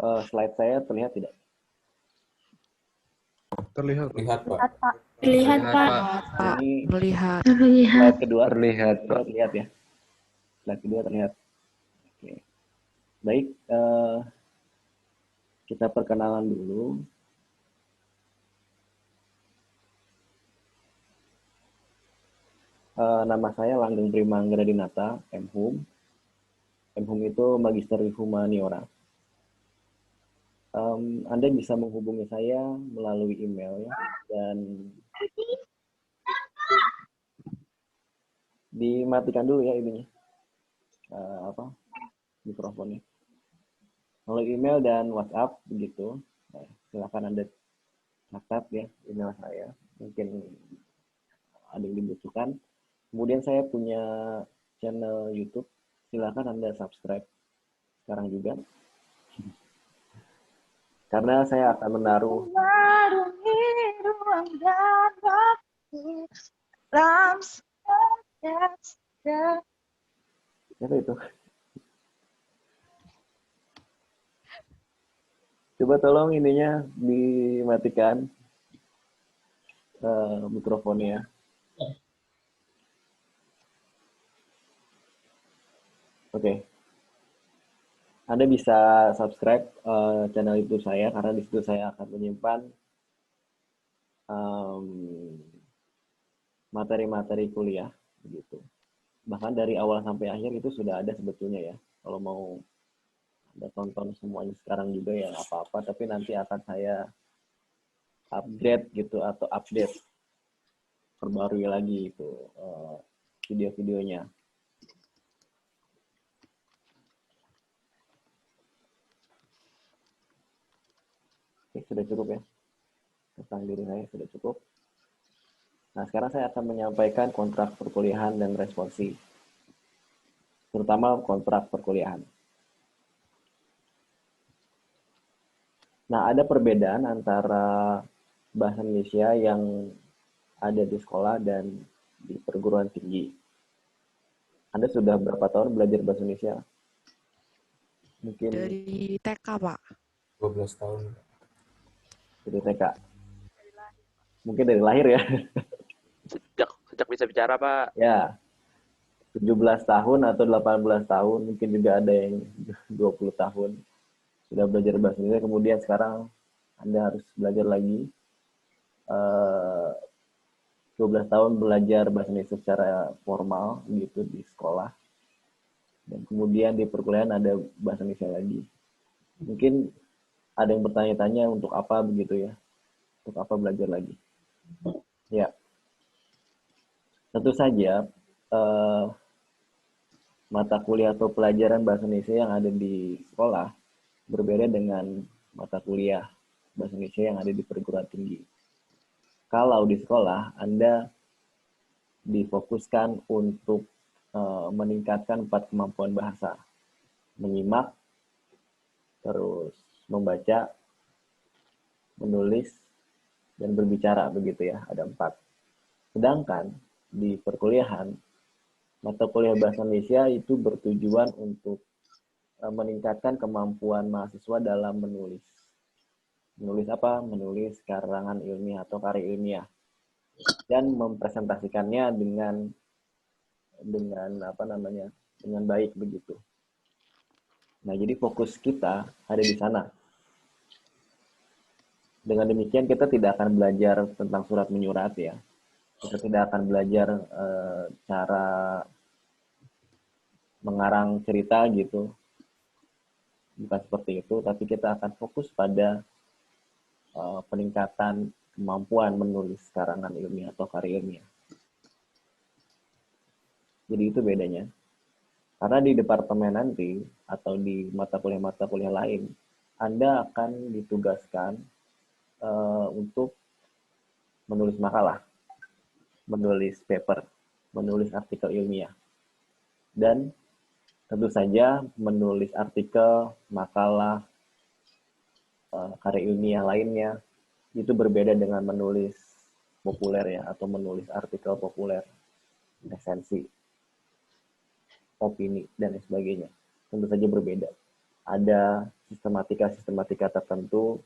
Slide saya terlihat tidak? Terlihat. Lihat, Pak. Pak. Terlihat, Pak. Pak, Ini melihat. slide kedua Terlihat, Pak. terlihat ya. Slide kedua terlihat. Oke. Baik, kita perkenalan dulu. Nama saya Langgeng Primanggaradinata, MHUM. MHUM itu Magister Humaniora. Anda bisa menghubungi saya melalui email ya, dan dimatikan dulu ya ininya, mikrofonnya. Melalui email dan WhatsApp begitu. Nah, silakan Anda catat ya email saya. Mungkin ada yang dibutuhkan. Kemudian saya punya channel YouTube. Silakan Anda subscribe sekarang juga. Karena saya akan menaruh Mengarungi ruang dan waktu dalam setiap apa itu? Coba tolong ininya dimatikan mikrofonnya. Oke. Anda bisa subscribe channel YouTube saya karena di situ saya akan menyimpan materi-materi kuliah begitu. Bahkan dari awal sampai akhir itu sudah ada sebetulnya ya. Kalau mau Anda tonton semuanya sekarang juga ya apa-apa, tapi nanti akan saya upgrade gitu atau update, perbarui lagi itu video-videonya. Oke, sudah cukup ya. Tentang diri saya sudah cukup. Nah, sekarang saya akan menyampaikan kontrak perkuliahan dan responsi. Terutama kontrak perkuliahan. Nah, ada perbedaan antara bahasa Indonesia yang ada di sekolah dan di perguruan tinggi. Anda sudah berapa tahun belajar bahasa Indonesia? Mungkin Dari TK, Pak. 12 tahun. dari TK. Mungkin dari lahir ya. Sejak bisa bicara, Pak. Ya, 17 tahun atau 18 tahun, mungkin juga ada yang 20 tahun sudah belajar bahasa Indonesia, kemudian sekarang Anda harus belajar lagi 12 tahun belajar bahasa Indonesia secara formal gitu di sekolah, dan kemudian di perkuliahan ada bahasa Indonesia lagi. Mungkin ada yang bertanya-tanya untuk apa begitu ya, untuk apa belajar lagi. Ya, tentu saja mata kuliah atau pelajaran bahasa Indonesia yang ada di sekolah berbeda dengan mata kuliah bahasa Indonesia yang ada di perguruan tinggi. Kalau di sekolah, Anda difokuskan untuk meningkatkan 4 kemampuan bahasa. Menyimak, terus membaca, menulis, dan berbicara, begitu ya, ada 4. Sedangkan di perkuliahan, mata kuliah bahasa Indonesia itu bertujuan untuk meningkatkan kemampuan mahasiswa dalam menulis. Menulis apa? Menulis karangan ilmiah atau karya ilmiah. Dan mempresentasikannya dengan dengan baik begitu. Nah, jadi fokus kita ada di sana. Dengan demikian kita tidak akan belajar tentang surat menyurat ya. Kita tidak akan belajar cara mengarang cerita gitu. Bukan seperti itu, tapi kita akan fokus pada peningkatan kemampuan menulis karangan ilmiah atau karya ilmiah. Jadi itu bedanya. Karena di departemen nanti atau di mata kuliah lain, Anda akan ditugaskan untuk menulis makalah, menulis paper, menulis artikel ilmiah, dan tentu saja menulis artikel, makalah, karya ilmiah lainnya. Itu berbeda dengan menulis populer ya, atau menulis artikel populer, resensi, opini, dan sebagainya. Tentu saja berbeda. ada sistematika tertentu,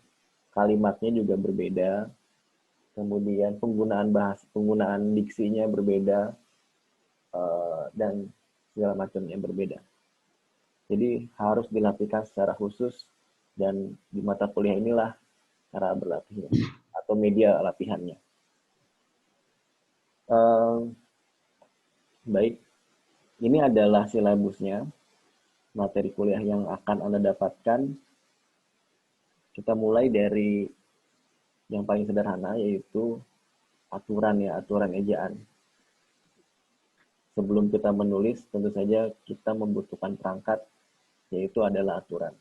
kalimatnya juga berbeda, kemudian penggunaan diksinya berbeda, dan segala macamnya berbeda. Jadi harus dilatihkan secara khusus, dan di mata kuliah inilah cara berlatihnya atau media latihannya. Baik, ini adalah silabusnya, materi kuliah yang akan Anda dapatkan. Kita mulai dari yang paling sederhana, yaitu aturan ejaan. Sebelum kita menulis, tentu saja kita membutuhkan perangkat, yaitu adalah aturan.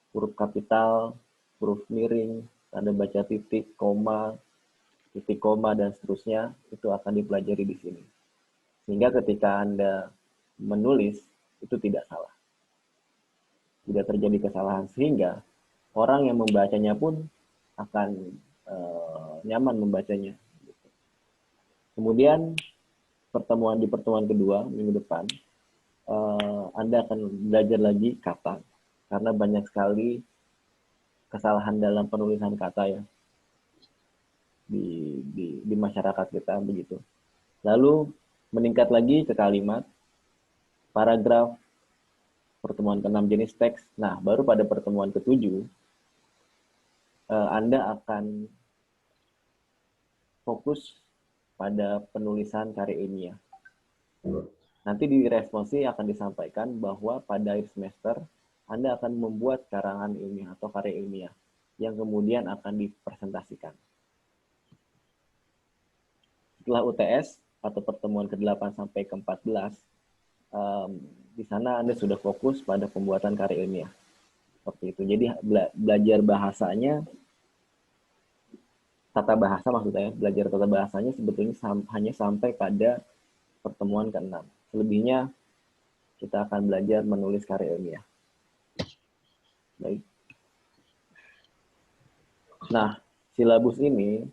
Huruf kapital, huruf miring, tanda baca titik, koma, dan seterusnya, itu akan dipelajari di sini. Sehingga ketika Anda menulis, itu tidak salah. Tidak terjadi kesalahan, sehingga orang yang membacanya pun akan nyaman membacanya. Kemudian di pertemuan kedua minggu depan, Anda akan belajar lagi kata, karena banyak sekali kesalahan dalam penulisan kata ya di masyarakat kita begitu. Lalu meningkat lagi ke kalimat, paragraf, pertemuan ke-6 jenis teks. Nah, baru pada pertemuan ke-7 Anda akan fokus pada penulisan karya ilmiah. Nanti di responsi akan disampaikan bahwa pada akhir semester Anda akan membuat karangan ilmiah atau karya ilmiah yang kemudian akan dipresentasikan. Setelah UTS atau pertemuan ke-8 sampai ke-14, di sana Anda sudah fokus pada pembuatan karya ilmiah. Seperti itu. Jadi belajar bahasanya, tata bahasa maksudnya, belajar tata bahasanya sebetulnya hanya sampai pada pertemuan ke-6. Selebihnya kita akan belajar menulis karya ilmiah. Baik. Nah, silabus ini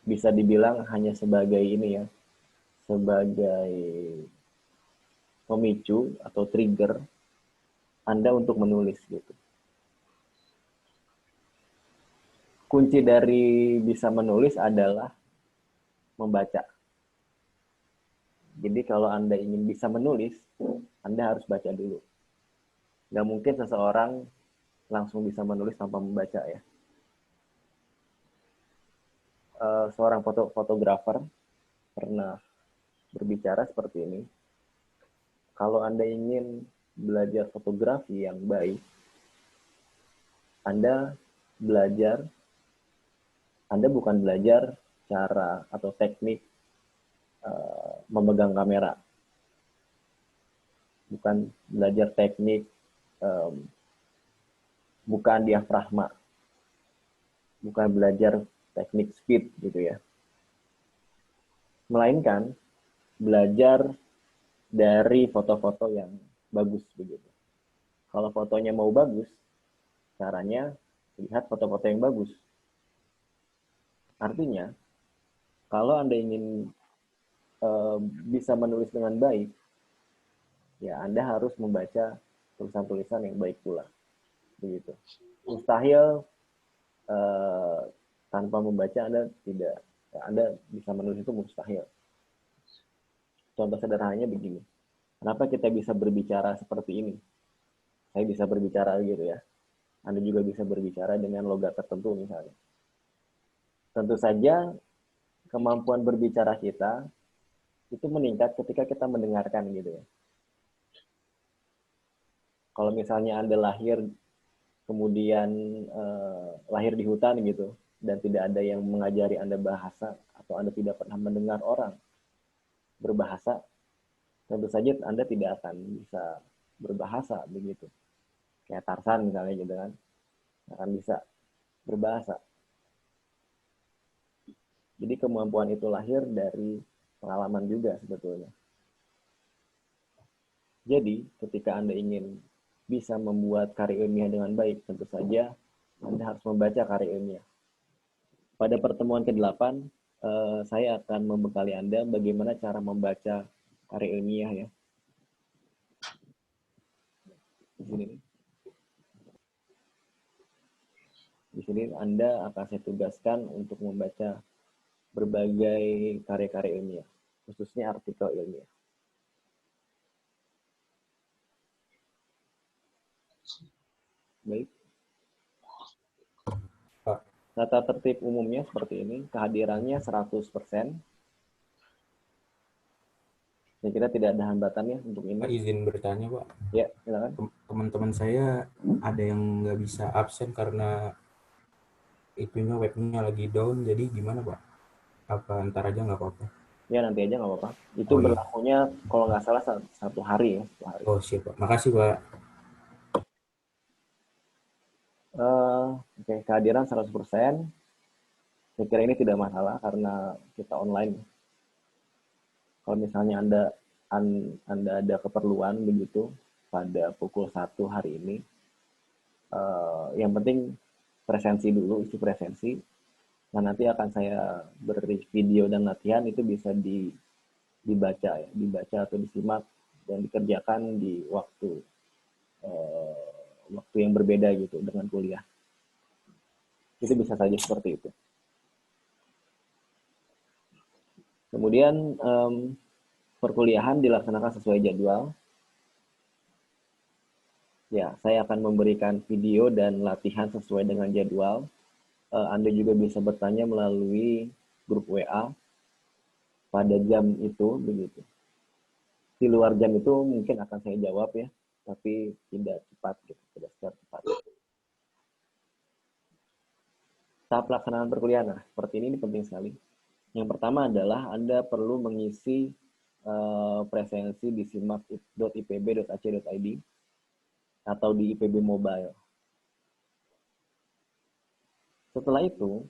bisa dibilang hanya sebagai ini ya, sebagai pemicu atau trigger Anda untuk menulis gitu. Kunci dari bisa menulis adalah membaca. Jadi kalau Anda ingin bisa menulis, Anda harus baca dulu. Nggak mungkin seseorang langsung bisa menulis tanpa membaca ya. Seorang fotografer pernah berbicara seperti ini. Kalau Anda ingin belajar fotografi yang baik, Anda bukan belajar cara atau teknik memegang kamera. Bukan belajar teknik bukan diafragma. Bukan belajar teknik speed gitu ya. Melainkan belajar dari foto-foto yang bagus begitu. Kalau fotonya mau bagus, caranya lihat foto-foto yang bagus. Artinya, kalau Anda ingin bisa menulis dengan baik, ya Anda harus membaca tulisan-tulisan yang baik pula. Begitu. Mustahil tanpa membaca Anda bisa menulis itu mustahil. Contoh sederhananya begini. Kenapa kita bisa berbicara seperti ini? Saya bisa berbicara gitu ya. Anda juga bisa berbicara dengan logat tertentu misalnya. Tentu saja kemampuan berbicara kita itu meningkat ketika kita mendengarkan gitu ya. Kalau misalnya Anda lahir kemudian lahir di hutan gitu dan tidak ada yang mengajari Anda bahasa atau Anda tidak pernah mendengar orang berbahasa, tentu saja Anda tidak akan bisa berbahasa begitu. Kayak Tarsan misalnya gitu kan, akan bisa berbahasa. Jadi kemampuan itu lahir dari pengalaman juga sebetulnya. Jadi ketika Anda ingin bisa membuat karya ilmiah dengan baik, tentu saja Anda harus membaca karya ilmiah. Pada pertemuan ke-8, saya akan membekali Anda bagaimana cara membaca karya ilmiah ya. di sini nih. Di sini Anda akan saya tugaskan untuk membaca berbagai karya-karya ilmiah, khususnya artikel ilmiah. Baik. Tata tertib umumnya seperti ini, kehadirannya 100%. Saya kira tidak ada hambatan ya untuk ini. Pak, izin bertanya, Pak. Ya, silakan. Teman-teman saya ada yang nggak bisa absen karena itunya webnya lagi down, jadi gimana, Pak? Apa ntar aja nggak apa-apa? Ya, nanti aja nggak apa-apa. Itu Oh, iya. berlakunya kalau nggak salah 1 hari ya. 1 hari. Oh, siap, Pak. Makasih, Pak. Oke, kehadiran 100%. Saya kira ini tidak masalah karena kita online. Kalau misalnya Anda ada keperluan begitu pada pukul 1 hari ini, yang penting presensi dulu, isi presensi. Nah, nanti akan saya beri video dan latihan, itu bisa dibaca ya, dibaca atau disimak dan dikerjakan di waktu yang berbeda gitu dengan kuliah. Itu bisa saja seperti itu. Kemudian perkuliahan dilaksanakan sesuai jadwal. Ya, saya akan memberikan video dan latihan sesuai dengan jadwal. Anda juga bisa bertanya melalui grup WA pada jam itu, begitu. Di luar jam itu mungkin akan saya jawab ya, tapi tidak cepat, gitu, tidak secara cepat. Tahap pelaksanaan perkuliahan, nah, seperti ini penting sekali. Yang pertama adalah Anda perlu mengisi presensi di simak.ipb.ac.id atau di IPB Mobile. Setelah itu,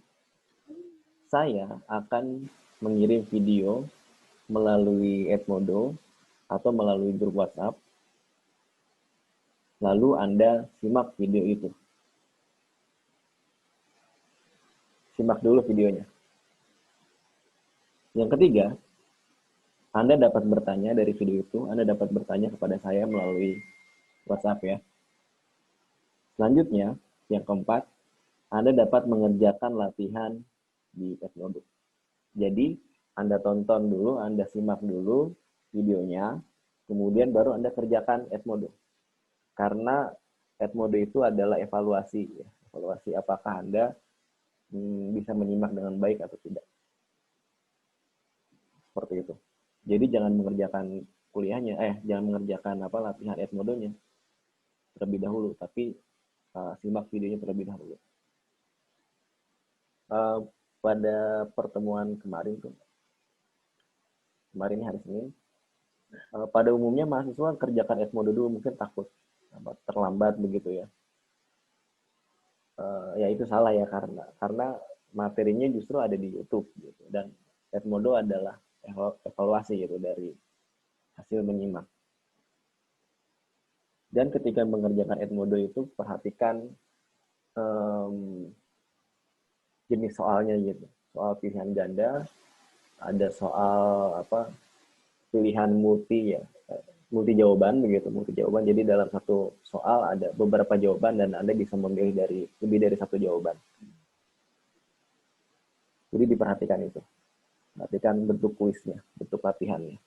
saya akan mengirim video melalui Edmodo atau melalui grup WhatsApp. Lalu Anda simak video itu. Simak dulu videonya. Yang ketiga, Anda dapat bertanya dari video itu, Anda dapat bertanya kepada saya melalui WhatsApp ya. Selanjutnya, yang keempat, Anda dapat mengerjakan latihan di Edmodo. Jadi, Anda tonton dulu, Anda simak dulu videonya, kemudian baru Anda kerjakan Edmodo. Karena Edmodo itu adalah evaluasi, ya. Evaluasi apakah Anda bisa menyimak dengan baik atau tidak. Seperti itu. Jadi jangan mengerjakan kuliahnya, jangan mengerjakan latihan Edmodonya terlebih dahulu, tapi simak videonya terlebih dahulu. Pada pertemuan kemarin ini hari Senin, pada umumnya mahasiswa kerjakan Edmodo dulu, mungkin takut terlambat begitu ya. Ya itu salah ya, karena materinya justru ada di YouTube gitu, dan Edmodo adalah evaluasi gitu dari hasil menyimak. Dan ketika mengerjakan Edmodo itu perhatikan jenis soalnya gitu. Soal pilihan ganda, ada soal pilihan multi jawaban begitu, multi jawaban. Jadi dalam satu soal ada beberapa jawaban dan Anda bisa memilih dari lebih dari satu jawaban. Jadi diperhatikan itu. Perhatikan bentuk kuisnya, bentuk latihannya.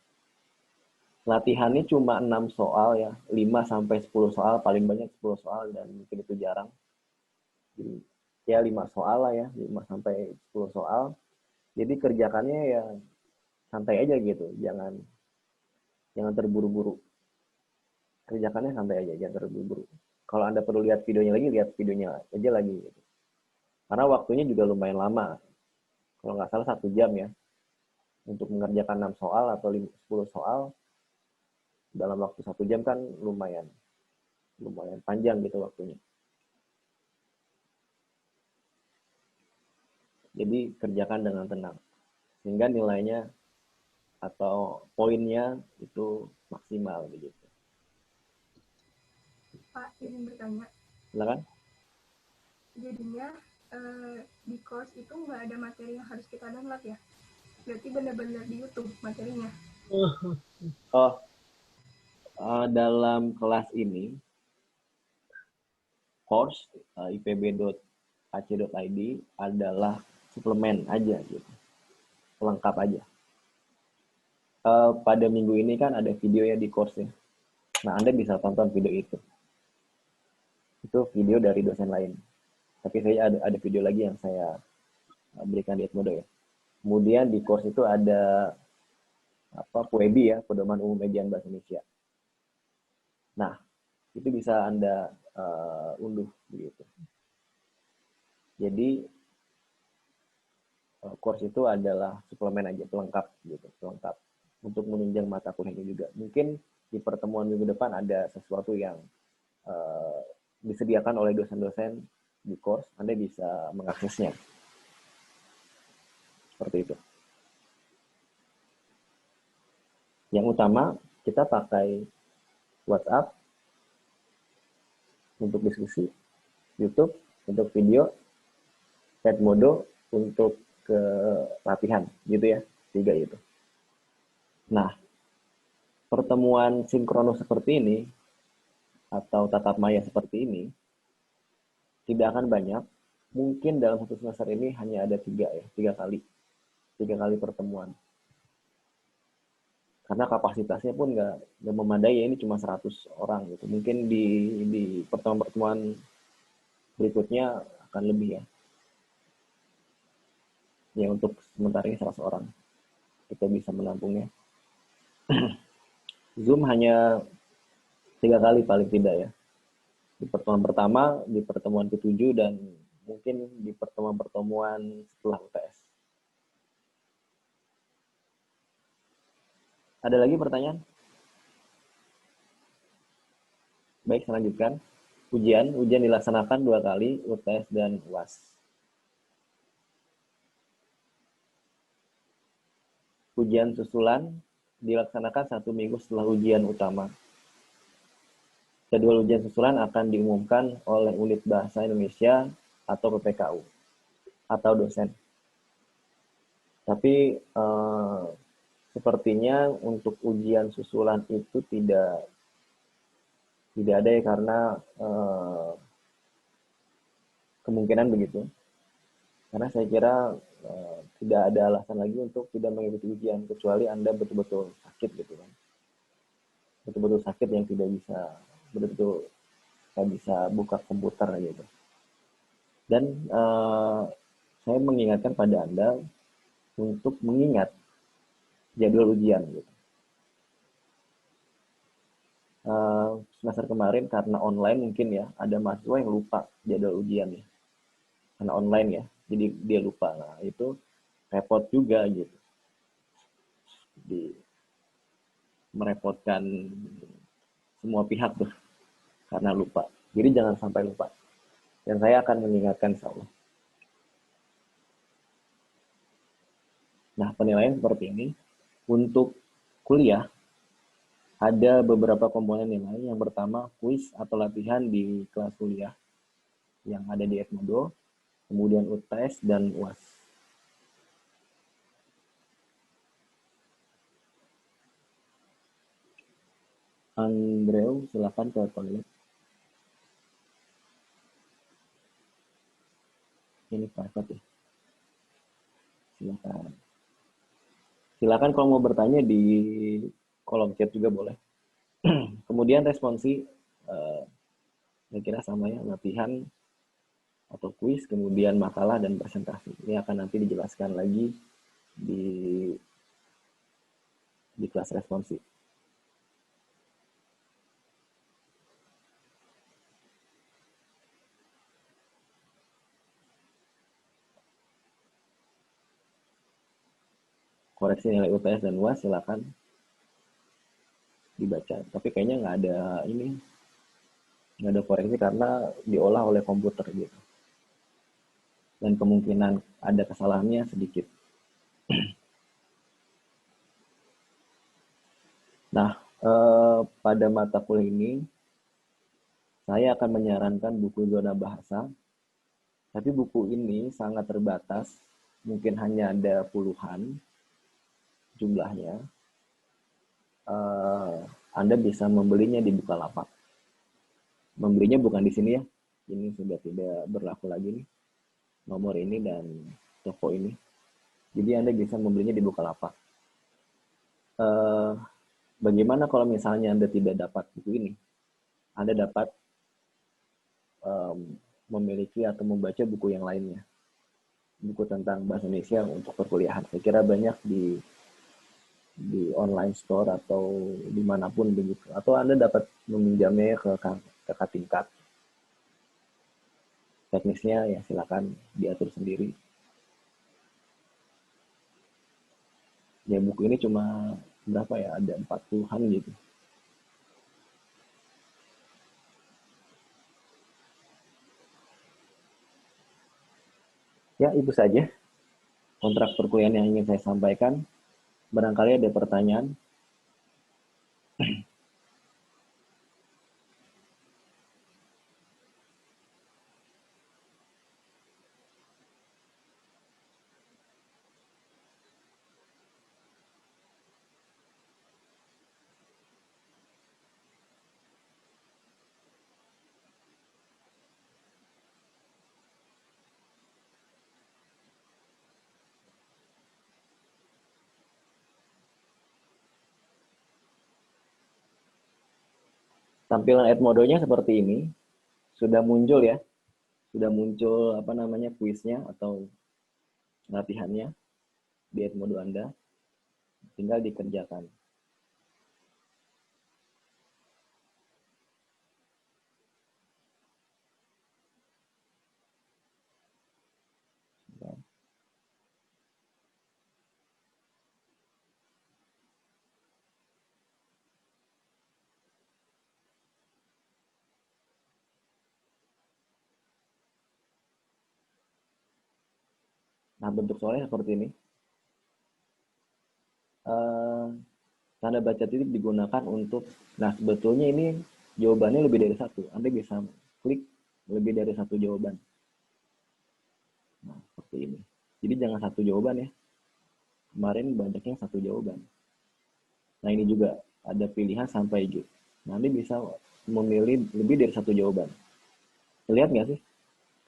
Latihannya cuma 6 soal ya, 5-10 soal, paling banyak 10 soal dan mungkin itu jarang. Jadi ya 5 soal lah ya, 5-10 soal. Jadi kerjakannya ya santai aja gitu, jangan terburu-buru. Kerjakannya santai aja, jangan terburu-buru. Kalau Anda perlu lihat videonya lagi, lihat videonya aja lagi gitu. Karena waktunya juga lumayan lama. Kalau nggak salah 1 jam ya. Untuk mengerjakan 6 soal atau 10 soal dalam waktu 1 jam kan lumayan panjang gitu waktunya. Jadi kerjakan dengan tenang sehingga nilainya atau poinnya itu maksimal begitu. Pak, ingin bertanya. Silakan. Jadinya di course itu nggak ada materi yang harus kita download ya? Berarti benar-benar di YouTube materinya? Dalam kelas ini course ipb.ac.id adalah suplemen aja gitu, pelengkap aja. Pada minggu ini kan ada video ya di course-nya. Nah, Anda bisa tonton video itu. Itu video dari dosen lain. Tapi saya ada video lagi yang saya berikan di Edmodo ya. Kemudian di course itu ada PUEBI ya, Pedoman Umum Ejaan Bahasa Indonesia. Nah, itu bisa Anda unduh begitu. Jadi course itu adalah suplemen aja, pelengkap gitu, pelengkap untuk menunjang mata kuliahnya juga. Mungkin di pertemuan minggu depan ada sesuatu yang disediakan oleh dosen-dosen di course, Anda bisa mengaksesnya. Seperti itu. Yang utama, kita pakai WhatsApp untuk diskusi, YouTube untuk video, Edmodo untuk ke latihan, gitu ya, 3 itu. Nah, pertemuan sinkronus seperti ini, atau tatap maya seperti ini, tidak akan banyak. Mungkin dalam satu semester ini hanya ada 3 kali pertemuan. Karena kapasitasnya pun nggak memadai ya, ini cuma 100 orang gitu. Mungkin di pertemuan-pertemuan berikutnya akan lebih ya. Ya untuk sementara ini 100 orang kita bisa menampungnya. Zoom hanya 3 kali paling tidak ya. Di pertemuan pertama, di pertemuan ke-7, dan mungkin di pertemuan-pertemuan setelah UTS. Ada lagi pertanyaan? Baik, saya lanjutkan. Ujian dilaksanakan 2 kali, UTS dan UAS. Ujian susulan dilaksanakan 1 minggu setelah ujian utama. Jadwal ujian susulan akan diumumkan oleh Unit Bahasa Indonesia atau PPKU atau dosen. Tapi sepertinya untuk ujian susulan itu tidak ada ya, karena kemungkinan begitu. Karena saya kira tidak ada alasan lagi untuk tidak mengikuti ujian, kecuali Anda betul-betul sakit gitu kan. Betul-betul sakit yang tidak bisa buka komputer gitu. Dan saya mengingatkan pada Anda untuk mengingat jadwal ujian gitu. Semester kemarin karena online mungkin ya, ada mahasiswa yang lupa jadwal ujian ya. Karena online ya, jadi dia lupa. Nah, itu repot juga gitu. Merepotkan semua pihak tuh karena lupa. Jadi jangan sampai lupa. Dan saya akan mengingatkan, insya Allah. Nah, penilaian seperti ini. Untuk kuliah, ada beberapa komponen nilai. Yang pertama, kuis atau latihan di kelas kuliah yang ada di Edmodo. Kemudian UTS dan UAS. Andrew, silakan ke toilet. Ini private ya. Silakan kalau mau bertanya di kolom chat juga boleh. Kemudian responsi, saya kira sama ya, latihan atau kuis, kemudian makalah dan presentasi. Ini akan nanti dijelaskan lagi di kelas responsi. Koreksi nilai UTS dan UAS silakan dibaca. Tapi kayaknya nggak ada koreksi karena diolah oleh komputer gitu. Dan kemungkinan ada kesalahannya sedikit. Nah, pada mata kuliah ini, saya akan menyarankan buku zona bahasa. Tapi buku ini sangat terbatas, mungkin hanya ada puluhan jumlahnya. Anda bisa membelinya di Bukalapak. Membelinya bukan di sini ya, ini sudah tidak berlaku lagi nih, nomor ini dan toko ini. Jadi Anda bisa membelinya di Bukalapak. Bagaimana kalau misalnya Anda tidak dapat buku ini? Anda dapat memiliki atau membaca buku yang lainnya. Buku tentang bahasa Indonesia untuk perkuliahan. Saya kira banyak di online store atau dimanapun begitu. Atau Anda dapat meminjamnya ke kakak tingkat. Teknisnya ya silakan diatur sendiri. Ya buku ini cuma berapa ya? Ada 40-an gitu. Ya, itu saja kontrak perkuliahan yang ingin saya sampaikan. Barangkali ada pertanyaan. Tampilan Edmodo-nya seperti ini. Sudah muncul ya. Sudah muncul apa namanya kuisnya atau latihannya di Edmodo Anda. Tinggal dikerjakan. Nah, bentuk soalnya seperti ini. Tanda baca titik digunakan untuk, nah sebetulnya ini jawabannya lebih dari satu. Anda bisa klik lebih dari satu jawaban. Nah, seperti ini. Jadi jangan satu jawaban ya. Kemarin banyaknya satu jawaban. Nah, ini juga ada pilihan sampai G. Nah, Anda bisa memilih lebih dari satu jawaban. Lihat nggak sih?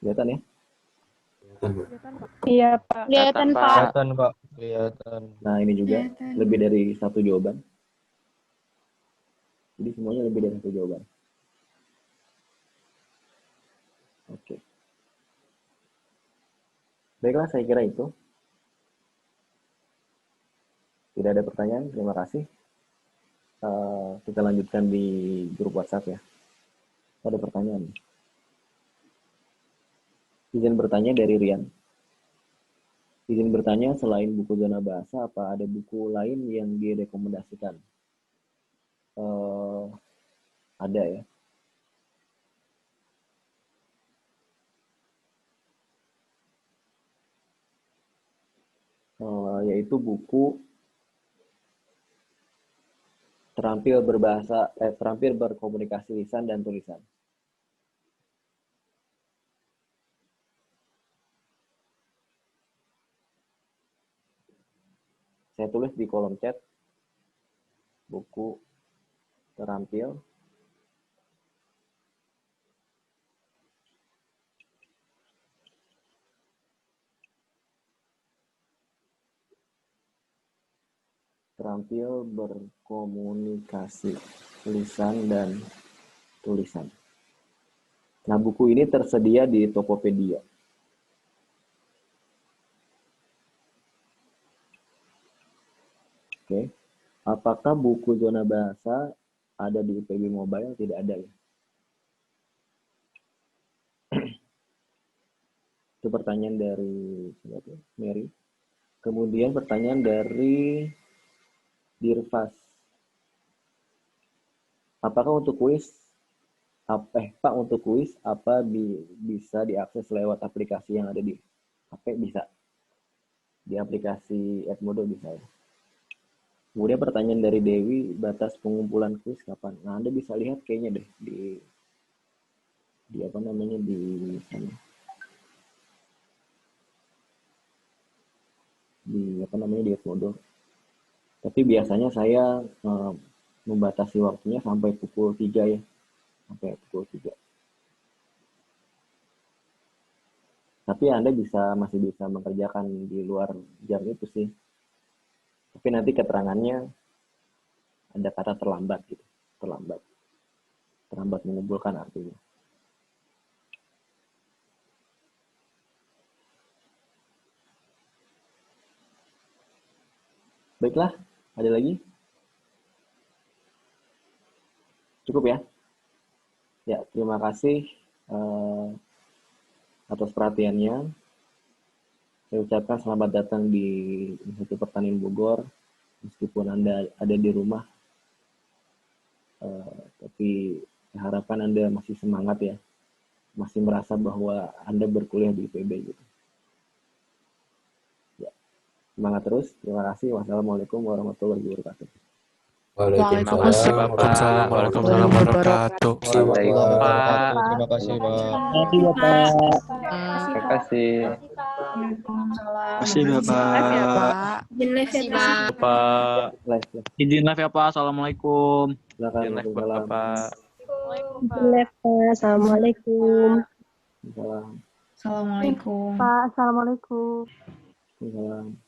Kelihatan ya? Iya, Pak. Kelihatan, Pak. Kelihatan, Pak. Kelihatan. Nah, ini juga lebih dari satu jawaban. Jadi semuanya lebih dari satu jawaban. Oke. Baiklah, saya kira itu. Tidak ada pertanyaan, terima kasih. Kita lanjutkan di grup WhatsApp ya. Ada pertanyaan. Izin bertanya dari Rian. Izin bertanya, selain buku zona bahasa, apa ada buku lain yang direkomendasikan? Ada ya. Yaitu buku terampil berkomunikasi lisan dan tulisan. Saya tulis di kolom chat buku terampil berkomunikasi lisan dan tulisan. Nah, buku ini tersedia di Tokopedia. Oke. Apakah buku zona bahasa ada di IPB Mobile? Tidak ada ya. Itu pertanyaan dari Mary. Kemudian pertanyaan dari Dirfas. Apakah untuk kuis Pak, untuk kuis apa bisa diakses lewat aplikasi yang ada di HP? Bisa. Di aplikasi Edmodo bisa ya. Kemudian pertanyaan dari Dewi, batas pengumpulan kuis kapan? Nah, Anda bisa lihat kayaknya deh di apa namanya di sana. Di apa namanya di Edmodo. Tapi biasanya saya membatasi waktunya sampai pukul 3 ya. Sampai pukul 3. Tapi Anda masih bisa mengerjakan di luar jam itu sih. Tapi nanti keterangannya ada kata terlambat gitu. Terlambat mengumpulkan artinya. Baiklah, ada lagi? Cukup ya? Ya, terima kasih atas perhatiannya. Saya ucapkan selamat datang di Institut Pertanian Bogor. Meskipun Anda ada di rumah, tapi saya harapkan Anda masih semangat ya. Masih merasa bahwa Anda berkuliah di IPB gitu. Ya, semangat terus. Terima kasih. Wassalamualaikum warahmatullahi wabarakatuh. Waalaikumsalam. Waalaikumsalam wabarakatuh. Terima kasih, Pak. Terima kasih, Pak. Terima kasih. Makasih, Bapak. Pak. Live. Izin live ya, Pak. Assalamualaikum. Silakan. Yang naik Bapak. Assalamualaikum. Salam. Assalamualaikum. Pak, assalamualaikum. Salam.